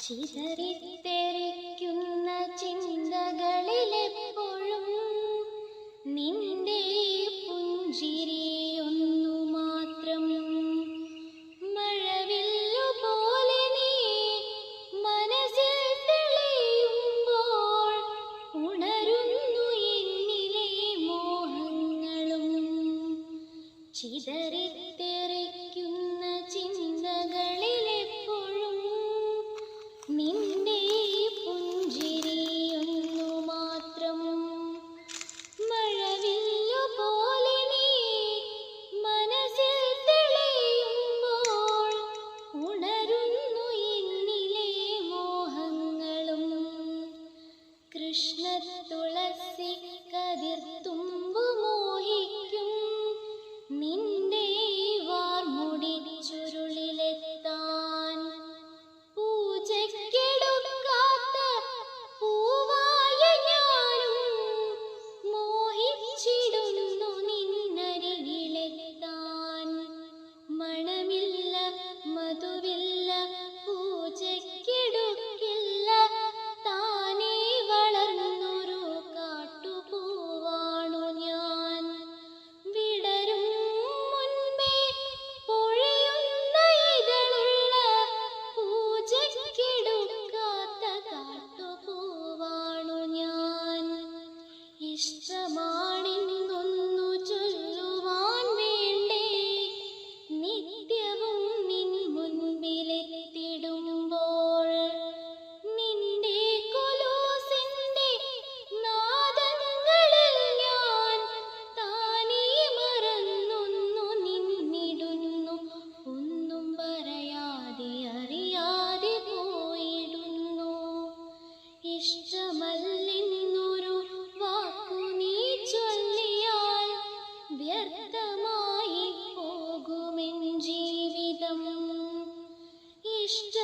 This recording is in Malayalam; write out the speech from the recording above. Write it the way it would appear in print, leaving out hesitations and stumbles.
ചിതറിത്തെറിക്കുന്ന ചിന്തകളിലെപ്പോഴും നിന്റെ പുഞ്ചിരിയൊന്നു മാത്രം. മഴവില്ലുപോലെ നീ മനസ്സിൽ തെളിയുമ്പോൾ ഉണരുന്നു എന്നിലെ മോഹങ്ങളും. ചിതറിത്തെറിക്കുന്ന ചിന്തകളിലെപ്പോഴും നിന്റെ പുഞ്ചിരിയൊന്നു മാത്രം. മഴവില്ലുപോലെ നീ മനസ്സിൽ തെളിയുമ്പോൾ ഉണരുന്നു എന്നിലെ മോഹങ്ങളും. കൃഷ്ണ തുളസി കതിർത്തുമ്പു മോഹിക്കും നിന്റെ വാർമുടി ചുരുളിലെത്താൻ. പൂജയ്ക്കെടുക്കാത്ത പൂവായ ഞാനും മോഹിച്ചിടുന്നു നിന്നരികിലെത്താൻ. മണമില്ല മധുവില്ല പൂജയ്ക്കെടുക്കില്ല താനേ വളർന്നൊരു കാട്ടുപൂവാണു ഞാൻ. വിടരും മുൻപേ പൊഴിയുന്ന ഇതളുള്ള പൂജയ്ക്കെടുക്കാത്ത കാട്ടുപൂവാണു ഞാൻ. ഇഷ്ടമാണെന്നൊന്നു ചൊല്ലുവാൻ വേണ്ടേ നിത്യവും നിൻ മുൻപിലെത്തിടുമ്പോൾ നിന്റെ കൊലൂസിന്റെ നാദങ്ങളിൽ ഞാൻ താനേ മറന്നൊന്നു നിന്നിടുന്നു. ഒന്നും പറയാതെ അറിയാതെ പോയിടുന്നു. ഇഷ്ടമല്ലെന്നൊരു വാക്കു നീ ചൊല്ലിയാൽ വ്യർത്ഥമായി പോകുമെൻ ജീവിതം. ഇഷ്ട